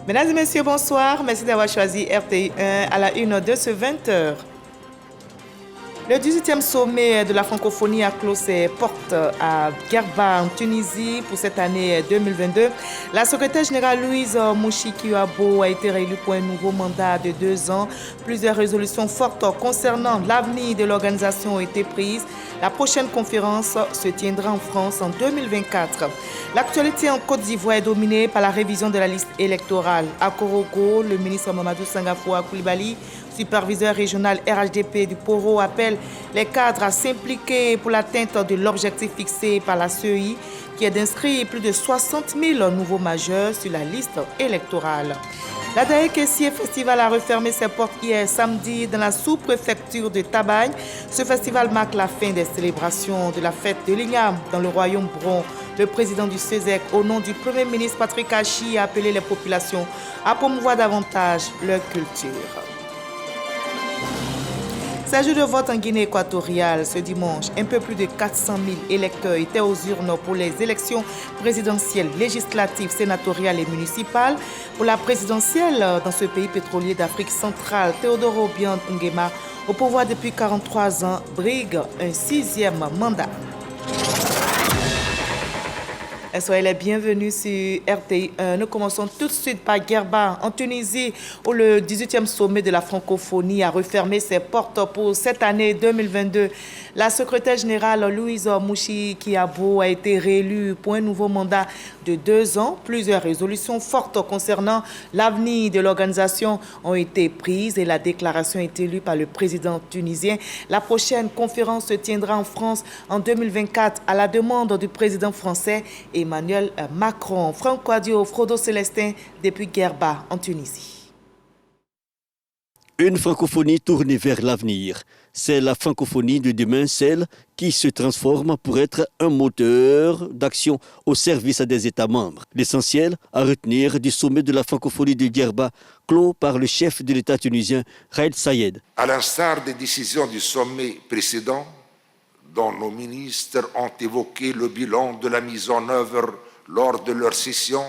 Mesdames et messieurs, bonsoir. Merci d'avoir choisi RTI1 à la une de ce 20h. Le 18e sommet de la francophonie a clos ses portes à Guerba, en Tunisie, pour cette année 2022. La secrétaire générale Louise Mouchi-Kiyabo a été réélue pour un nouveau mandat de 2 ans. Plusieurs résolutions fortes concernant l'avenir de l'organisation ont été prises. La prochaine conférence se tiendra en France en 2024. L'actualité en Côte d'Ivoire est dominée par la révision de la liste électorale. À Korogo, le ministre Mamadou Sangafoua Koulibaly, superviseur régional RHDP du Poro, appelle les cadres à s'impliquer pour l'atteinte de l'objectif fixé par la CEI, qui est d'inscrire plus de 60 000 nouveaux majeurs sur la liste électorale. La Dae Kessier Festival a refermé ses portes hier samedi dans la sous-préfecture de Tabagne. Ce festival marque la fin des célébrations de la fête de l'Igname dans le royaume Bron. Le président du CESEC, au nom du Premier ministre Patrick Hachi, a appelé les populations à promouvoir davantage leur culture. C'est un jour de vote en Guinée équatoriale ce dimanche. Un peu plus de 400 000 électeurs étaient aux urnes pour les élections présidentielles, législatives, sénatoriales et municipales. Pour la présidentielle, dans ce pays pétrolier d'Afrique centrale, Théodore Obiang Nguema, au pouvoir depuis 43 ans, brigue un 6e mandat. Soyez les bienvenus sur RTI1. Nous commençons tout de suite par Guerba, en Tunisie, où le 18e sommet de la francophonie a refermé ses portes pour cette année 2022. La secrétaire générale Louise Mouchi-Kiyabo a été réélue pour un nouveau mandat de 2 ans. Plusieurs résolutions fortes concernant l'avenir de l'organisation ont été prises et la déclaration a été lue par le président tunisien. La prochaine conférence se tiendra en France en 2024 à la demande du président français Emmanuel Macron. Franck Wadio, Frodo Célestin, depuis Guerba, en Tunisie. Une francophonie tournée vers l'avenir. C'est la francophonie de demain, celle qui se transforme pour être un moteur d'action au service des États membres. L'essentiel à retenir du sommet de la francophonie de Guerba, clos par le chef de l'État tunisien, Raed Sayed. À l'instar des décisions du sommet précédent, dont nos ministres ont évoqué le bilan de la mise en œuvre lors de leur session,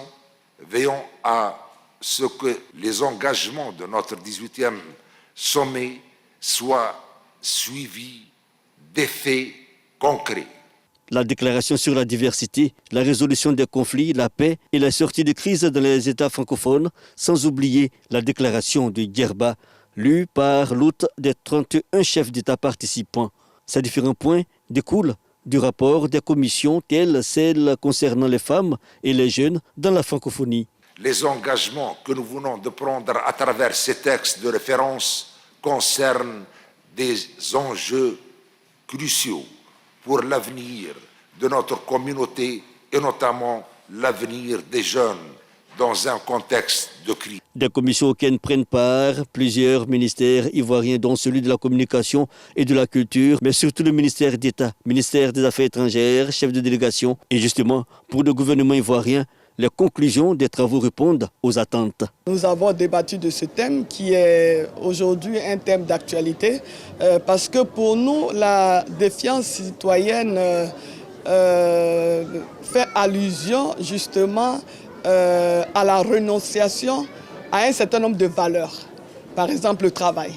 veillons à ce que les engagements de notre 18e sommet soient suivis d'effets concrets. La déclaration sur la diversité, la résolution des conflits, la paix et la sortie de crise dans les États francophones, sans oublier la déclaration de Guerba, lue par l'hôte des 31 chefs d'État participants. Ces différents points découlent du rapport des commissions telles celles concernant les femmes et les jeunes dans la francophonie. Les engagements que nous venons de prendre à travers ces textes de référence concernent des enjeux cruciaux pour l'avenir de notre communauté et notamment l'avenir des jeunes dans un contexte de crise. Des commissions auxquelles prennent part plusieurs ministères ivoiriens, dont celui de la communication et de la culture, mais surtout le ministère d'État, ministère des Affaires étrangères, chef de délégation. Et justement, pour le gouvernement ivoirien, les conclusions des travaux répondent aux attentes. Nous avons débattu de ce thème qui est aujourd'hui un thème d'actualité parce que pour nous, la défiance citoyenne fait allusion justement à la renonciation à un certain nombre de valeurs. Par exemple, le travail.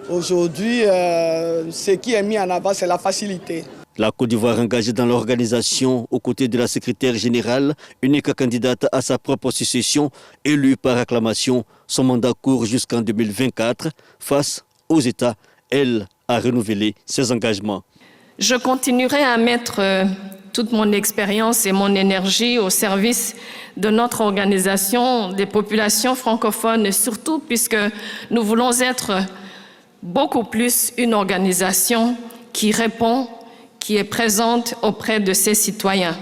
Aujourd'hui, ce qui est mis en avant, c'est la facilité. La Côte d'Ivoire engagée dans l'organisation aux côtés de la secrétaire générale, unique candidate à sa propre succession, élue par acclamation. Son mandat court jusqu'en 2024. Face aux États, elle a renouvelé ses engagements. Je continuerai à mettre toute mon expérience et mon énergie au service de notre organisation des populations francophones, et surtout puisque nous voulons être beaucoup plus une organisation qui répond, qui est présente auprès de ses citoyens.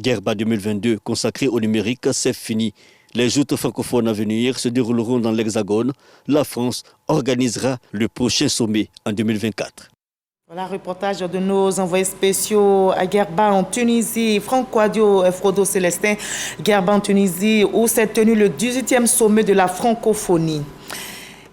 Guerba 2022, consacrée au numérique, c'est fini. Les joutes francophones à venir se dérouleront dans l'Hexagone. La France organisera le prochain sommet en 2024. Voilà, reportage de nos envoyés spéciaux à Guerba en Tunisie. Franck Wadio et Frodo Célestin, Guerba en Tunisie, où s'est tenu le 18e sommet de la francophonie.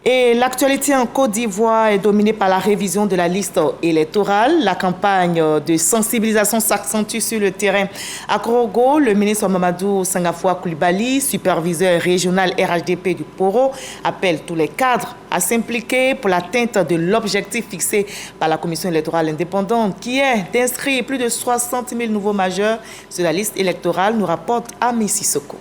Et l'actualité en Côte d'Ivoire est dominée par la révision de la liste électorale. La campagne de sensibilisation s'accentue sur le terrain. À Korogo, le ministre Mamadou Sangafoua Koulibaly, superviseur régional RHDP du Poro, appelle tous les cadres à s'impliquer pour l'atteinte de l'objectif fixé par la commission électorale indépendante, qui est d'inscrire plus de 60 000 nouveaux majeurs sur la liste électorale, nous rapporte Ami Sissoko.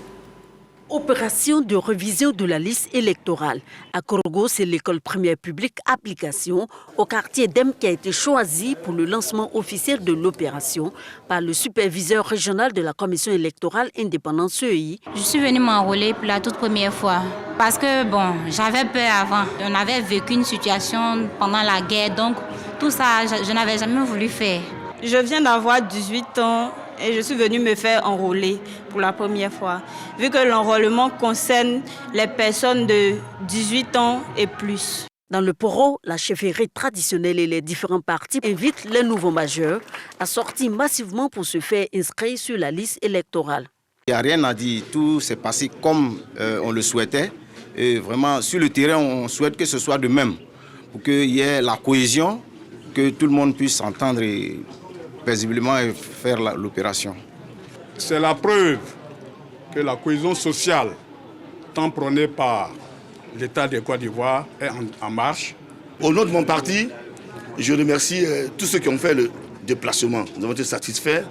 Opération de révision de la liste électorale. À Korogo, c'est l'école primaire publique application au quartier d'Em qui a été choisi pour le lancement officiel de l'opération par le superviseur régional de la commission électorale indépendante CEI. Je suis venue m'enrôler pour la toute première fois parce que j'avais peur avant. On avait vécu une situation pendant la guerre, donc tout ça, je n'avais jamais voulu faire. Je viens d'avoir 18 ans. Et je suis venue me faire enrôler pour la première fois, vu que l'enrôlement concerne les personnes de 18 ans et plus. Dans le Poro, la chefferie traditionnelle et les différents partis invitent les nouveaux majeurs à sortir massivement pour se faire inscrire sur la liste électorale. Il n'y a rien à dire, tout s'est passé comme on le souhaitait. Et vraiment, sur le terrain, on souhaite que ce soit de même, pour qu'il y ait la cohésion, que tout le monde puisse s'entendre paisiblement et faire l'opération. C'est la preuve que la cohésion sociale, tant prônée par l'État de Côte d'Ivoire, est en marche. Au nom de mon parti, je remercie tous ceux qui ont fait le déplacement. Nous avons été satisfaits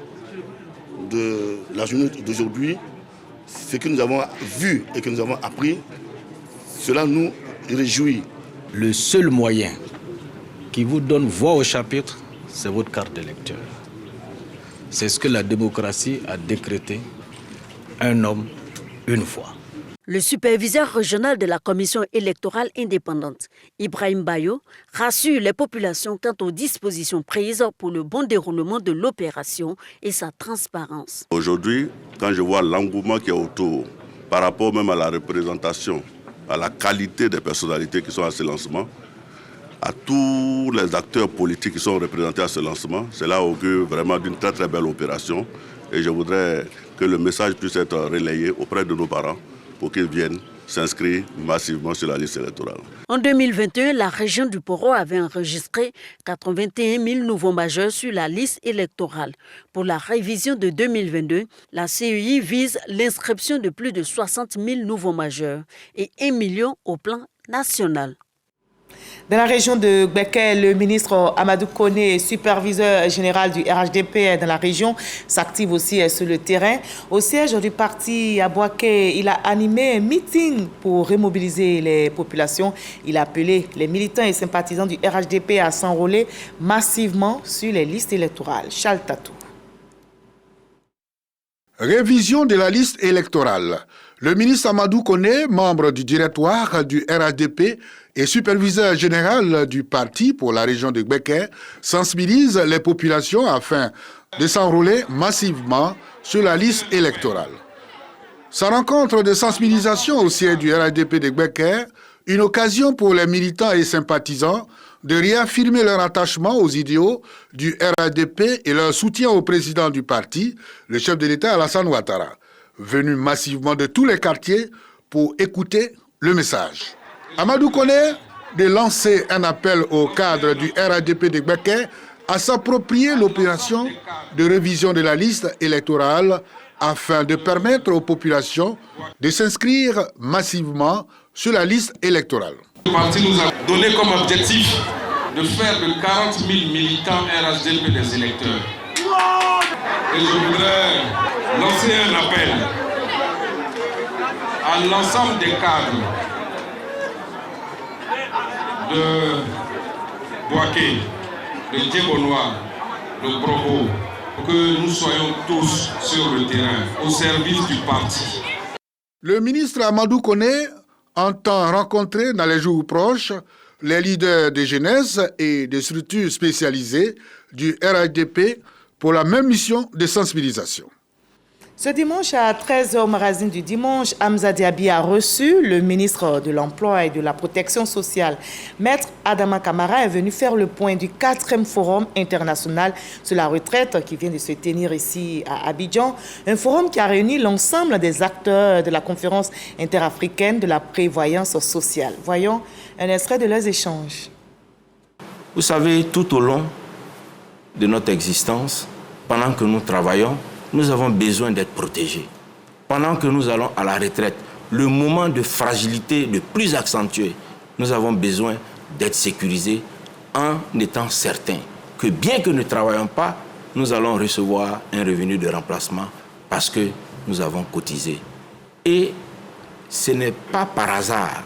de la journée d'aujourd'hui. Ce que nous avons vu et que nous avons appris, cela nous réjouit. Le seul moyen qui vous donne voix au chapitre, c'est votre carte d'électeur. C'est ce que la démocratie a décrété, un homme, une voix. Le superviseur régional de la commission électorale indépendante, Ibrahim Bayo, rassure les populations quant aux dispositions prises pour le bon déroulement de l'opération et sa transparence. Aujourd'hui, quand je vois l'engouement qui est autour, par rapport même à la représentation, à la qualité des personnalités qui sont à ce lancement, à tous les acteurs politiques qui sont représentés à ce lancement. Cela augure vraiment d'une très très belle opération et je voudrais que le message puisse être relayé auprès de nos parents pour qu'ils viennent s'inscrire massivement sur la liste électorale. En 2021, la région du Poro avait enregistré 81 000 nouveaux majeurs sur la liste électorale. Pour la révision de 2022, la CEI vise l'inscription de plus de 60 000 nouveaux majeurs et 1 million au plan national. Dans la région de Gbeke, le ministre Amadou Koné, superviseur général du RHDP dans la région, s'active aussi sur le terrain. Au siège du parti à Boaké, il a animé un meeting pour remobiliser les populations. Il a appelé les militants et sympathisants du RHDP à s'enrôler massivement sur les listes électorales. Charles Tatou. Révision de la liste électorale. Le ministre Amadou Koné, membre du directoire du RHDP et superviseur général du parti pour la région de Gbeke, sensibilise les populations afin de s'enrôler massivement sur la liste électorale. Sa rencontre de sensibilisation au siège du RHDP de Gbeke, une occasion pour les militants et sympathisants de réaffirmer leur attachement aux idéaux du RHDP et leur soutien au président du parti, le chef de l'État Alassane Ouattara, venu massivement de tous les quartiers pour écouter le message. Amadou Koné de lancer un appel au cadre du RHDP de Gbeke à s'approprier l'opération de révision de la liste électorale afin de permettre aux populations de s'inscrire massivement sur la liste électorale. Le parti nous a donné comme objectif de faire de 40 000 militants RHDP des électeurs. Et je voudrais lancer un appel à l'ensemble des cadres de Boaké, de Djebonois, de Brobo, pour que nous soyons tous sur le terrain, au service du parti. Le ministre Amadou Koné entend rencontrer dans les jours proches les leaders de jeunesse et des structures spécialisées du RHDP pour la même mission de sensibilisation. Ce dimanche à 13h au magazine du dimanche, Hamza Diaby a reçu le ministre de l'Emploi et de la Protection sociale. Maître Adama Kamara est venu faire le point du 4e Forum international sur la retraite qui vient de se tenir ici à Abidjan. Un forum qui a réuni l'ensemble des acteurs de la conférence interafricaine de la prévoyance sociale. Voyons un extrait de leurs échanges. Vous savez, tout au long de notre existence, pendant que nous travaillons, nous avons besoin d'être protégés. Pendant que nous allons à la retraite, le moment de fragilité le plus accentué, nous avons besoin d'être sécurisés en étant certains que bien que nous ne travaillons pas, nous allons recevoir un revenu de remplacement parce que nous avons cotisé. Et ce n'est pas par hasard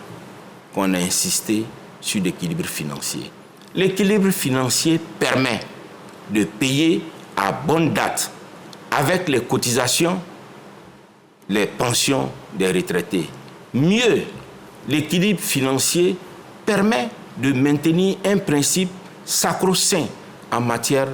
qu'on a insisté sur l'équilibre financier. L'équilibre financier permet de payer à bonne date avec les cotisations, les pensions des retraités. Mieux, l'équilibre financier permet de maintenir un principe sacro-saint en matière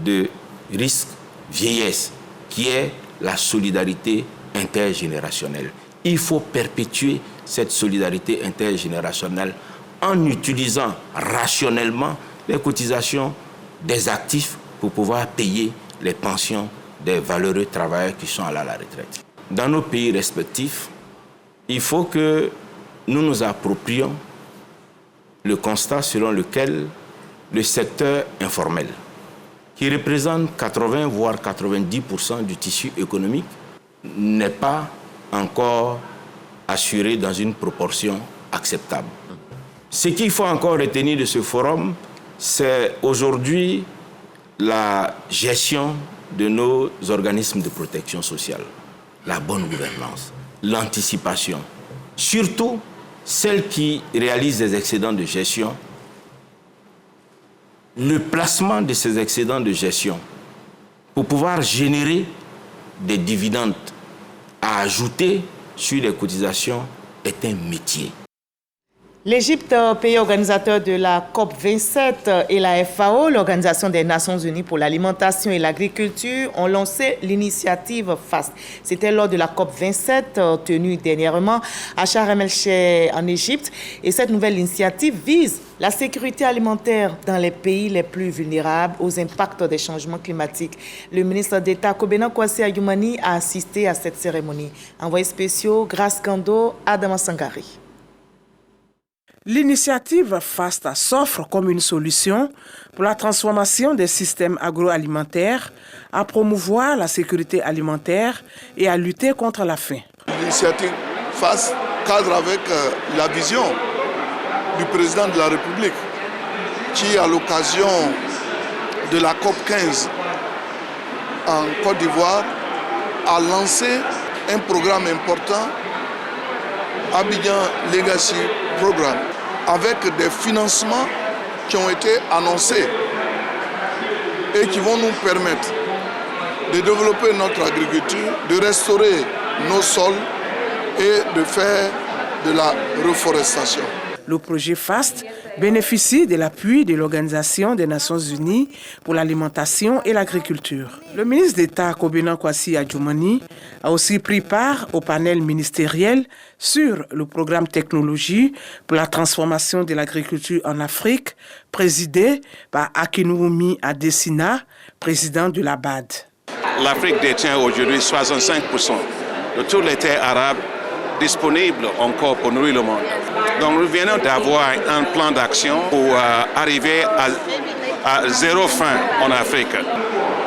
de risque vieillesse, qui est la solidarité intergénérationnelle. Il faut perpétuer cette solidarité intergénérationnelle en utilisant rationnellement les cotisations des actifs pour pouvoir payer les pensions des valeureux travailleurs qui sont allés à la retraite. Dans nos pays respectifs, il faut que nous nous approprions le constat selon lequel le secteur informel, qui représente 80 voire 90% du tissu économique, n'est pas encore assuré dans une proportion acceptable. Ce qu'il faut encore retenir de ce forum, c'est aujourd'hui la gestion de nos organismes de protection sociale, la bonne gouvernance, l'anticipation, surtout celles qui réalisent des excédents de gestion, le placement de ces excédents de gestion pour pouvoir générer des dividendes à ajouter sur les cotisations est un métier. L'Égypte, pays organisateur de la COP27 et la FAO, l'Organisation des Nations Unies pour l'alimentation et l'agriculture, ont lancé l'initiative FAST. C'était lors de la COP27 tenue dernièrement à Sharm el-Sheikh en Égypte. Et cette nouvelle initiative vise la sécurité alimentaire dans les pays les plus vulnérables aux impacts des changements climatiques. Le ministre d'État Kobena Kwasi Adjumani a assisté à cette cérémonie. Envoyé spécial, Grace Kando, Adama Sangari. L'initiative FAST s'offre comme une solution pour la transformation des systèmes agroalimentaires, à promouvoir la sécurité alimentaire et à lutter contre la faim. L'initiative FAST cadre avec la vision du président de la République qui, à l'occasion de la COP 15 en Côte d'Ivoire, a lancé un programme important, Abidjan Legacy Programme, avec des financements qui ont été annoncés et qui vont nous permettre de développer notre agriculture, de restaurer nos sols et de faire de la reforestation. Le projet FAST bénéficie de l'appui de l'Organisation des Nations Unies pour l'alimentation et l'agriculture. Le ministre d'État Kobena Kwasi Adjumani a aussi pris part au panel ministériel sur le programme technologie pour la transformation de l'agriculture en Afrique, présidé par Akinwumi Adesina, président de la BAD. L'Afrique détient aujourd'hui 65% de toutes les terres arabes disponibles encore pour nourrir le monde. Donc nous venons d'avoir un plan d'action pour arriver à zéro faim en Afrique.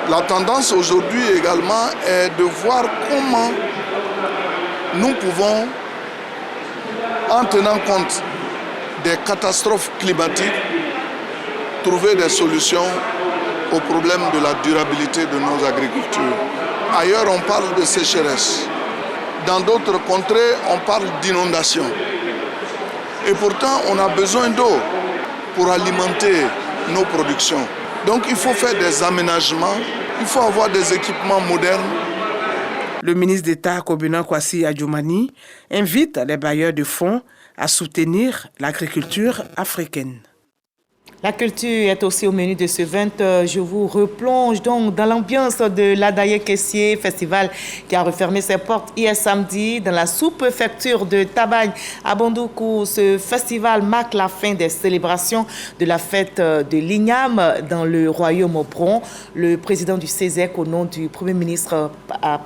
La tendance aujourd'hui également est de voir comment nous pouvons, en tenant compte des catastrophes climatiques, trouver des solutions aux problèmes de la durabilité de nos agricultures. Ailleurs, on parle de sécheresse. Dans d'autres contrées, on parle d'inondation. Et pourtant, on a besoin d'eau pour alimenter nos productions. Donc, il faut faire des aménagements, il faut avoir des équipements modernes. Le ministre d'État Kobena Kwasi Adjumani invite les bailleurs de fonds à soutenir l'agriculture africaine. La culture est aussi au menu de ce 20h. Je vous replonge donc dans l'ambiance de l'Adaye Kessié Festival qui a refermé ses portes hier samedi dans la sous-préfecture de Tabagne à Bondoukou. Ce festival marque la fin des célébrations de la fête de l'Ignam dans le royaume Bron. Le président du CESEC, au nom du Premier ministre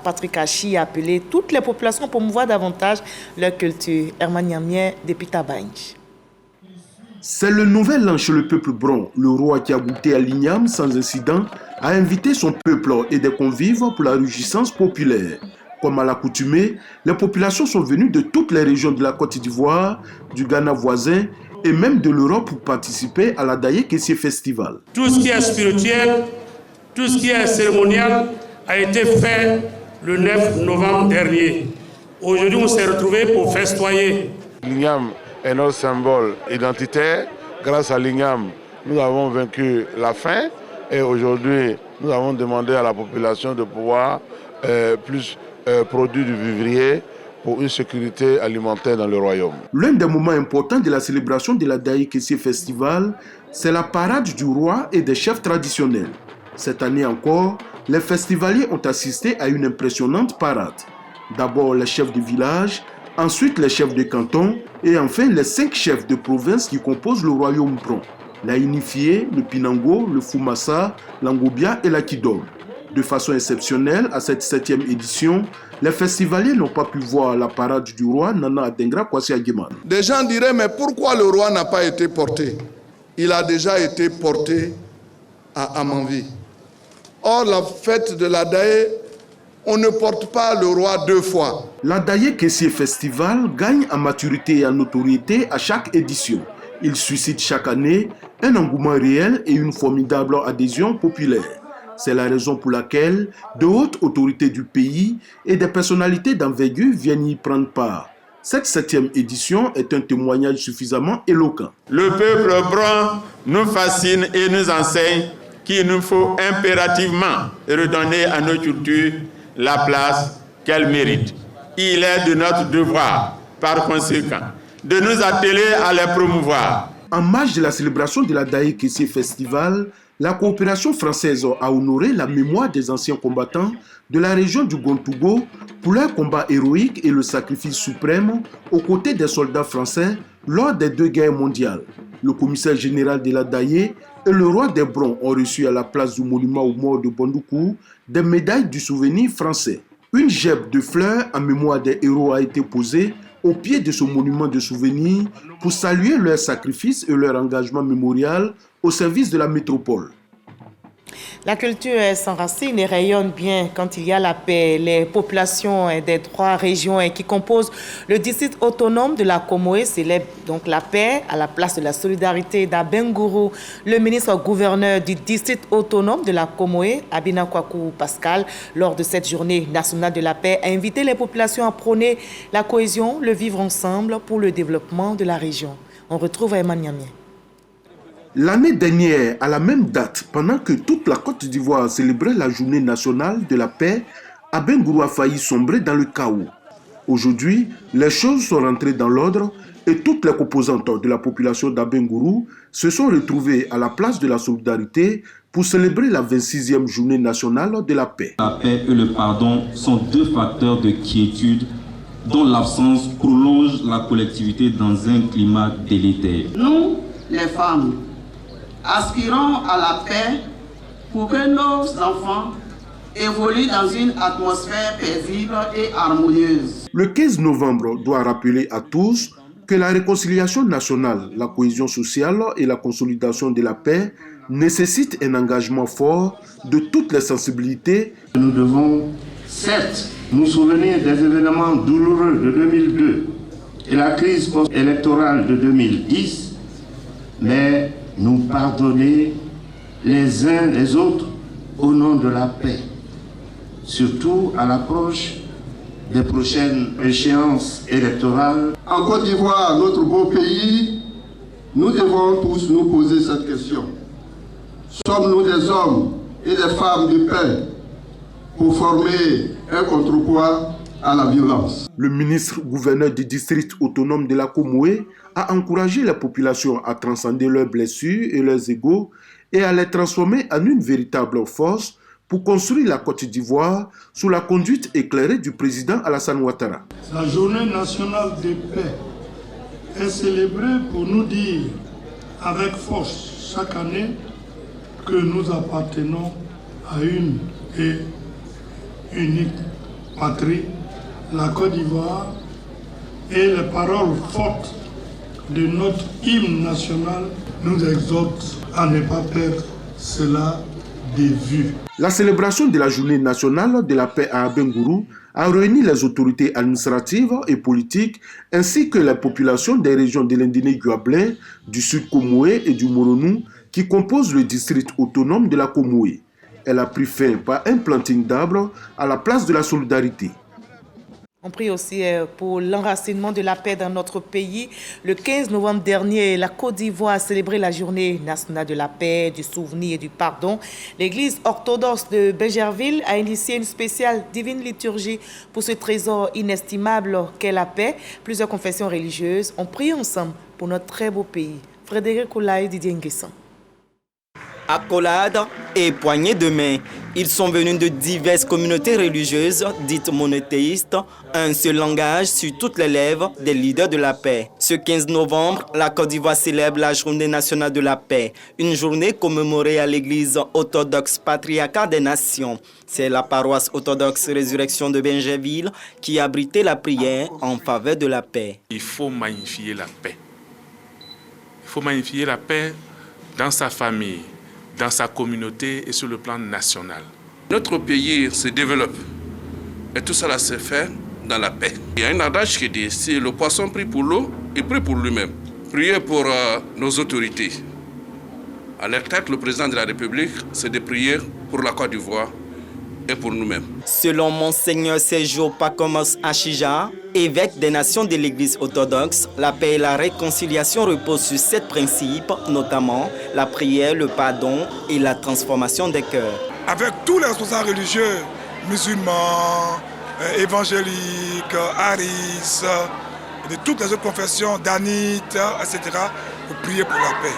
Patrick Hachi, a appelé toutes les populations à promouvoir davantage leur culture. Herman Niamien depuis Tabagne. C'est le nouvel an chez le peuple Bron. Le roi qui a goûté à l'Ignam sans incident a invité son peuple et des convives pour la réjouissance populaire. Comme à l'accoutumée, les populations sont venues de toutes les régions de la Côte d'Ivoire, du Ghana voisin et même de l'Europe pour participer à l'Adaye Kessié Festival. Tout ce qui est spirituel, tout ce qui est cérémonial a été fait le 9 novembre dernier. Aujourd'hui, on s'est retrouvés pour festoyer. L'Ignam est notre symbole identitaire. Grâce à l'Ignam, nous avons vaincu la faim et aujourd'hui, nous avons demandé à la population de pouvoir plus produire du vivrier pour une sécurité alimentaire dans le royaume. L'un des moments importants de la célébration de l'Adaye Kessié Festival, c'est la parade du roi et des chefs traditionnels. Cette année encore, les festivaliers ont assisté à une impressionnante parade. D'abord les chefs de village, ensuite les chefs de canton et enfin les 5 chefs de province qui composent le royaume Bron. La Inifie, le Pinango, le Fumassa, l'Angobia et la Kidom. De façon exceptionnelle, à cette 7e édition, les festivaliers n'ont pas pu voir la parade du roi Nana Adengra Kwasi Aguemane. Des gens diraient, mais pourquoi le roi n'a pas été porté? Il a déjà été porté à Amanvi. Or, la fête de l'Adaye, on ne porte pas le roi 2 fois. L'Adaye Kessié Festival gagne en maturité et en notoriété à chaque édition. Il suscite chaque année un engouement réel et une formidable adhésion populaire. C'est la raison pour laquelle de hautes autorités du pays et des personnalités d'envergure viennent y prendre part. Cette 7e édition est un témoignage suffisamment éloquent. Le peuple Bron nous fascine et nous enseigne qu'il nous faut impérativement redonner à nos cultures la place qu'elles méritent. Il est de notre devoir, par conséquent, de nous atteler à les promouvoir. En marge de la célébration de l'Adaye Kessié Festival, la coopération française a honoré la mémoire des anciens combattants de la région du Gontougo pour leur combat héroïque et le sacrifice suprême aux côtés des soldats français lors des 2 guerres mondiales. Le commissaire général de l'Adaye et le roi des Brons ont reçu à la place du monument aux morts de Bondoukou des médailles du souvenir français. Une gèbe de fleurs en mémoire des héros a été posée au pied de ce monument de souvenir pour saluer leur sacrifice et leur engagement mémorial au service de la métropole. La culture s'enracine et rayonne bien quand il y a la paix. Les populations des 3 régions qui composent le district autonome de la Comoé célèbrent donc la paix à la place de la solidarité d'Abengourou. Le ministre-gouverneur du district autonome de la Comoé, Abina Kwaku Pascal, lors de cette journée nationale de la paix, a invité les populations à prôner la cohésion, le vivre ensemble pour le développement de la région. On retrouve Herman Niamien. L'année dernière, à la même date, pendant que toute la Côte d'Ivoire célébrait la journée nationale de la paix, Abengourou a failli sombrer dans le chaos. Aujourd'hui, les choses sont rentrées dans l'ordre et toutes les composantes de la population d'Abengourou se sont retrouvées à la place de la solidarité pour célébrer la 26e journée nationale de la paix. La paix et le pardon sont 2 facteurs de quiétude dont l'absence prolonge la collectivité dans un climat délétère. Nous, les femmes, aspirons à la paix pour que nos enfants évoluent dans une atmosphère paisible et harmonieuse. Le 15 novembre doit rappeler à tous que la réconciliation nationale, la cohésion sociale et la consolidation de la paix nécessitent un engagement fort de toutes les sensibilités. Nous devons certes nous souvenir des événements douloureux de 2002 et la crise post-électorale de 2010, mais nous pardonner les uns les autres au nom de la paix, surtout à l'approche des prochaines échéances électorales. En Côte d'Ivoire, notre beau pays, nous devons tous nous poser cette question. Sommes-nous des hommes et des femmes de paix pour former un contrepoids à la violence. Le ministre-gouverneur du district autonome de la Comoé a encouragé la population à transcender leurs blessures et leurs égos et à les transformer en une véritable force pour construire la Côte d'Ivoire sous la conduite éclairée du président Alassane Ouattara. La journée nationale de paix est célébrée pour nous dire avec force chaque année que nous appartenons à une et unique patrie, la Côte d'Ivoire, et les paroles fortes de notre hymne national nous exhortent à ne pas perdre cela de vue. La célébration de la journée nationale de la paix à Abengourou a réuni les autorités administratives et politiques ainsi que la population des régions de l'Indéné-Guablin, du Sud Comoé et du Moronou qui composent le district autonome de la Comoé. Elle a pris fin par un planting d'arbres à la place de la solidarité. On prie aussi pour l'enracinement de la paix dans notre pays. Le 15 novembre dernier, la Côte d'Ivoire a célébré la journée nationale de la paix, du souvenir et du pardon. L'église orthodoxe de Bégerville a initié une spéciale divine liturgie pour ce trésor inestimable qu'est la paix. Plusieurs confessions religieuses ont prié ensemble pour notre très beau pays. Frédéric Oulaye, Didier Nguessan. Accolades et poignées de main. Ils sont venus de diverses communautés religieuses dites monothéistes, un seul langage sur toutes les lèvres des leaders de la paix. Ce 15 novembre, la Côte d'Ivoire célèbre la journée nationale de la paix, une journée commémorée à l'église orthodoxe patriarcale des nations. C'est la paroisse orthodoxe Résurrection de Bégerville qui a abrité la prière en faveur de la paix. Il faut magnifier la paix. Il faut magnifier la paix dans sa famille, dans sa communauté et sur le plan national. Notre pays se développe et tout cela se fait dans la paix. Il y a un adage qui dit, si le poisson prie pour l'eau, il prie pour lui-même. Prier pour nos autorités. À leur tête, le président de la République, c'est de prier pour la Côte d'Ivoire et pour nous-mêmes. Selon Monseigneur Sergio Pacomos Achija, évêque des nations de l'Église orthodoxe, la paix et la réconciliation reposent sur 7 principes, notamment la prière, le pardon et la transformation des cœurs. Avec tous les responsables religieux, musulmans, évangéliques, haris, de toutes les autres confessions, danites, etc., pour prier pour la paix.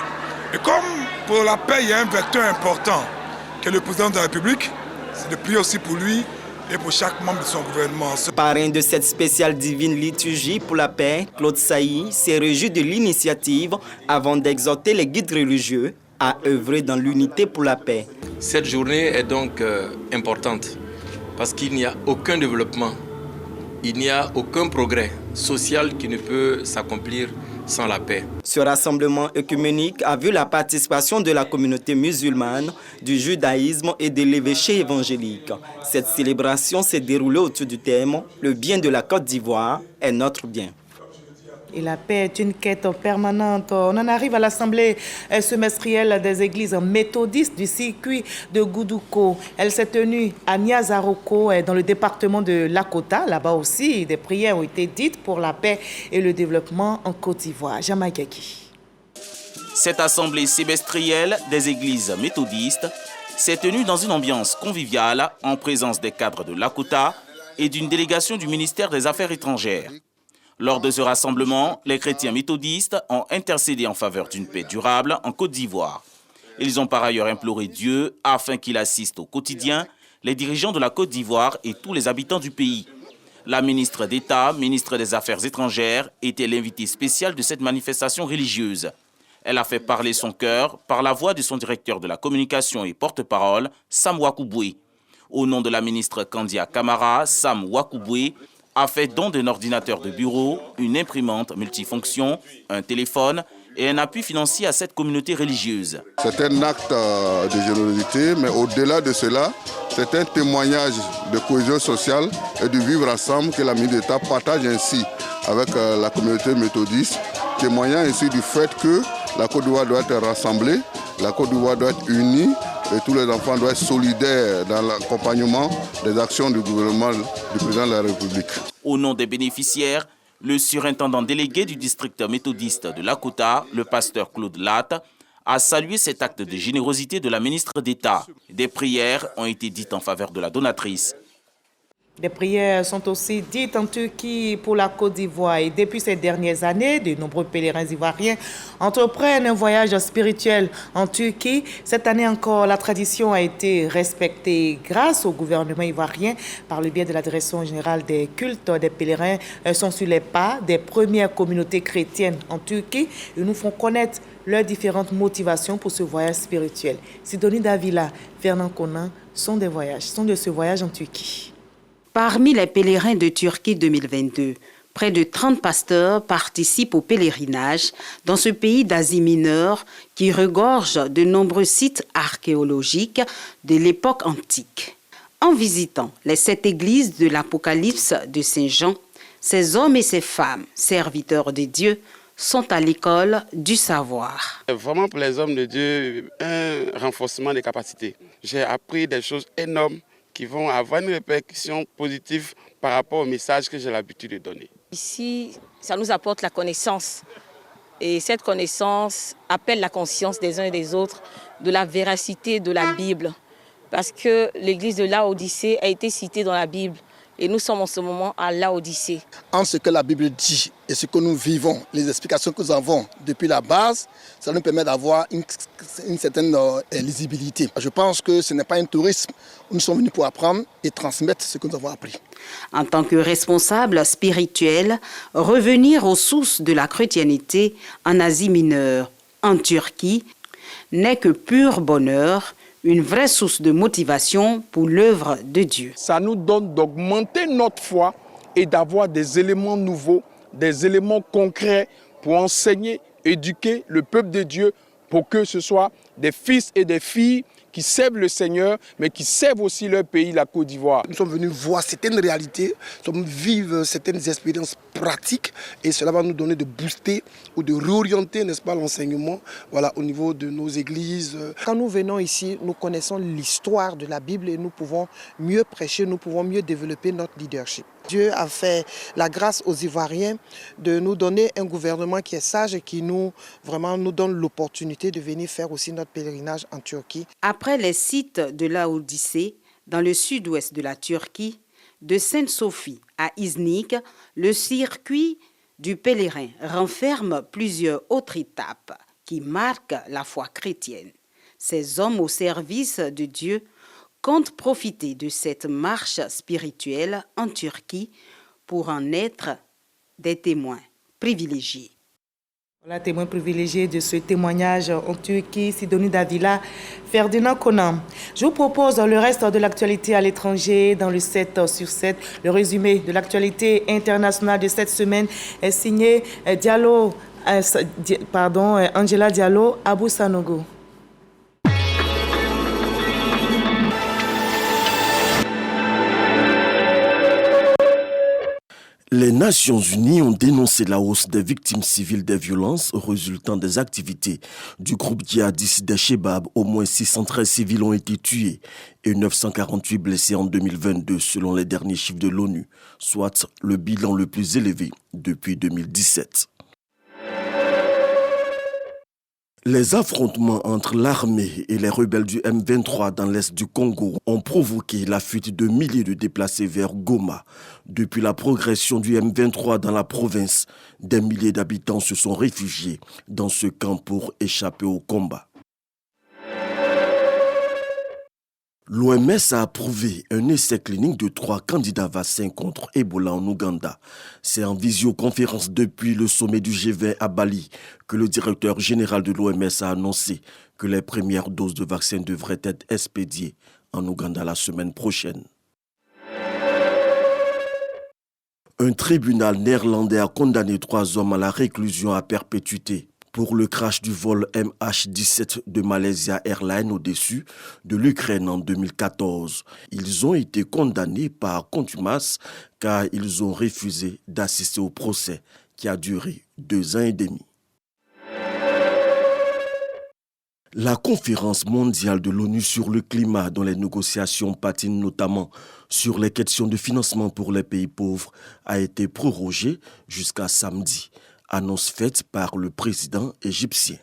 Et comme pour la paix, il y a un vecteur important, qui est le président de la République, c'est de prier aussi pour lui et pour chaque membre de son gouvernement. Parrain de cette spéciale divine liturgie pour la paix, Claude Sailly s'est réjoui de l'initiative avant d'exhorter les guides religieux à œuvrer dans l'unité pour la paix. Cette journée est donc importante parce qu'il n'y a aucun développement, il n'y a aucun progrès social qui ne peut s'accomplir sans la paix. Ce rassemblement œcuménique a vu la participation de la communauté musulmane, du judaïsme et de l'évêché évangélique. Cette célébration s'est déroulée autour du thème « Le bien de la Côte d'Ivoire est notre bien ». Et la paix est une quête permanente. On en arrive à l'assemblée semestrielle des églises méthodistes du circuit de Goudouko. Elle s'est tenue à Niazaroko, dans le département de Lakota. Là-bas aussi, des prières ont été dites pour la paix et le développement en Côte d'Ivoire. Jamaïkaki. Cette assemblée semestrielle des églises méthodistes s'est tenue dans une ambiance conviviale en présence des cadres de Lakota et d'une délégation du ministère des Affaires étrangères. Lors de ce rassemblement, les chrétiens méthodistes ont intercédé en faveur d'une paix durable en Côte d'Ivoire. Ils ont par ailleurs imploré Dieu afin qu'il assiste au quotidien les dirigeants de la Côte d'Ivoire et tous les habitants du pays. La ministre d'État, ministre des Affaires étrangères, était l'invitée spéciale de cette manifestation religieuse. Elle a fait parler son cœur par la voix de son directeur de la communication et porte-parole, Sam Wakouboué. Au nom de la ministre Kandia Kamara, Sam Wakouboué a fait don d'un ordinateur de bureau, une imprimante multifonction, un téléphone et un appui financier à cette communauté religieuse. C'est un acte de générosité, mais au-delà de cela, c'est un témoignage de cohésion sociale et de vivre ensemble que la ministre d'État partage ainsi avec la communauté méthodiste, témoignant ainsi du fait que la Côte d'Ivoire doit être rassemblée, la Côte d'Ivoire doit être unie, et tous les enfants doivent être solidaires dans l'accompagnement des actions du gouvernement du président de la République. Au nom des bénéficiaires, le surintendant délégué du district méthodiste de Lakota, le pasteur Claude Latte, a salué cet acte de générosité de la ministre d'État. Des prières ont été dites en faveur de la donatrice. Des prières sont aussi dites en Turquie pour la Côte d'Ivoire et depuis ces dernières années, de nombreux pèlerins ivoiriens entreprennent un voyage spirituel en Turquie. Cette année encore, la tradition a été respectée grâce au gouvernement ivoirien par le biais de la Direction générale des cultes. Des pèlerins sont sur les pas des premières communautés chrétiennes en Turquie et nous font connaître leurs différentes motivations pour ce voyage spirituel. Sidonie Davila, Fernand Conan sont de ce voyage en Turquie. Parmi les pèlerins de Turquie 2022, près de 30 pasteurs participent au pèlerinage dans ce pays d'Asie mineure qui regorge de nombreux sites archéologiques de l'époque antique. En visitant les 7 églises de l'Apocalypse de Saint Jean, ces hommes et ces femmes, serviteurs de Dieu, sont à l'école du savoir. Vraiment pour les hommes de Dieu, un renforcement des capacités. J'ai appris des choses énormes qui vont avoir une répercussion positive par rapport au message que j'ai l'habitude de donner. Ici, ça nous apporte la connaissance. Et cette connaissance appelle la conscience des uns et des autres de la véracité de la Bible. Parce que l'église de Laodicée a été citée dans la Bible. Et nous sommes en ce moment à Laodicée. En ce que la Bible dit et ce que nous vivons, les explications que nous avons depuis la base, ça nous permet d'avoir une certaine lisibilité. Je pense que ce n'est pas un tourisme. Nous sommes venus pour apprendre et transmettre ce que nous avons appris. En tant que responsable spirituel, revenir aux sources de la chrétienté en Asie mineure, en Turquie, n'est que pur bonheur, une vraie source de motivation pour l'œuvre de Dieu. Ça nous donne d'augmenter notre foi et d'avoir des éléments nouveaux, des éléments concrets pour enseigner, éduquer le peuple de Dieu pour que ce soit des fils et des filles qui servent le Seigneur, mais qui servent aussi leur pays, la Côte d'Ivoire. Nous sommes venus voir certaines réalités, nous sommes vivre certaines expériences pratiques et cela va nous donner de booster ou de réorienter, n'est-ce pas, l'enseignement au niveau de nos églises. Quand nous venons ici, nous connaissons l'histoire de la Bible et nous pouvons mieux prêcher, nous pouvons mieux développer notre leadership. Dieu a fait la grâce aux Ivoiriens de nous donner un gouvernement qui est sage et qui nous donne l'opportunité de venir faire aussi notre pèlerinage en Turquie. Après les sites de Laodicée, dans le sud-ouest de la Turquie, de Sainte-Sophie à Iznik, le circuit du pèlerin renferme plusieurs autres étapes qui marquent la foi chrétienne. Ces hommes au service de Dieu comptent profiter de cette marche spirituelle en Turquie pour en être des témoins privilégiés. Voilà, témoin privilégié de ce témoignage en Turquie, Sidonie Davila, Ferdinand Conan. Je vous propose le reste de l'actualité à l'étranger dans le 7 sur 7. Le résumé de l'actualité internationale de cette semaine est signé Angela Diallo Abou Sanogo. Les Nations Unies ont dénoncé la hausse des victimes civiles des violences résultant des activités du groupe djihadiste des Chebab. Au moins 613 civils ont été tués et 948 blessés en 2022 selon les derniers chiffres de l'ONU, soit le bilan le plus élevé depuis 2017. Les affrontements entre l'armée et les rebelles du M23 dans l'est du Congo ont provoqué la fuite de milliers de déplacés vers Goma. Depuis la progression du M23 dans la province, des milliers d'habitants se sont réfugiés dans ce camp pour échapper au combat. L'OMS a approuvé un essai clinique de 3 candidats vaccins contre Ebola en Ouganda. C'est en visioconférence depuis le sommet du G20 à Bali que le directeur général de l'OMS a annoncé que les premières doses de vaccins devraient être expédiées en Ouganda la semaine prochaine. Un tribunal néerlandais a condamné 3 hommes à la réclusion à perpétuité pour le crash du vol MH17 de Malaysia Airlines au-dessus de l'Ukraine en 2014. Ils ont été condamnés par contumace car ils ont refusé d'assister au procès qui a duré 2 ans et demi. La conférence mondiale de l'ONU sur le climat, dont les négociations patinent notamment sur les questions de financement pour les pays pauvres, a été prorogée jusqu'à samedi. Annonce faite par le président égyptien.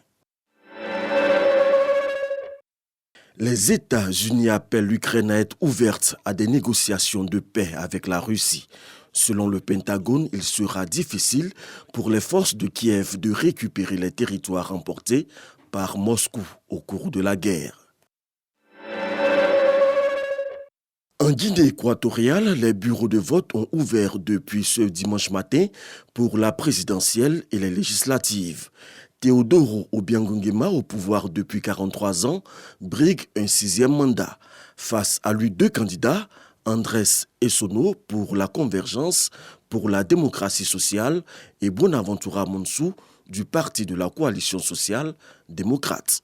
Les États-Unis appellent l'Ukraine à être ouverte à des négociations de paix avec la Russie. Selon le Pentagone, il sera difficile pour les forces de Kiev de récupérer les territoires remportés par Moscou au cours de la guerre. En Guinée équatoriale, les bureaux de vote ont ouvert depuis ce dimanche matin pour la présidentielle et les législatives. Teodoro Obiangongema, au pouvoir depuis 43 ans, brigue un 6e mandat. Face à lui, 2 candidats, Andrés Essono pour la Convergence pour la démocratie sociale et Bonaventura Monsou du Parti de la coalition sociale démocrate.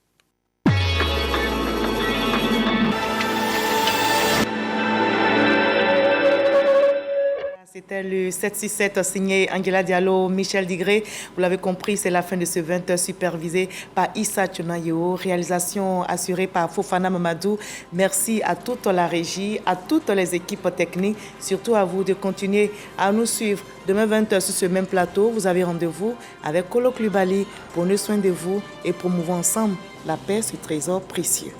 C'était le 767 signé Angela Diallo, Michel Digré. Vous l'avez compris, c'est la fin de ce 20h supervisé par Issa Tchonayeo. Réalisation assurée par Fofana Mamadou. Merci à toute la régie, à toutes les équipes techniques, surtout à vous de continuer à nous suivre. Demain 20h sur ce même plateau, vous avez rendez-vous avec Kolo Klubali. Prenez soin de vous et promouvons ensemble la paix, ce trésor précieux.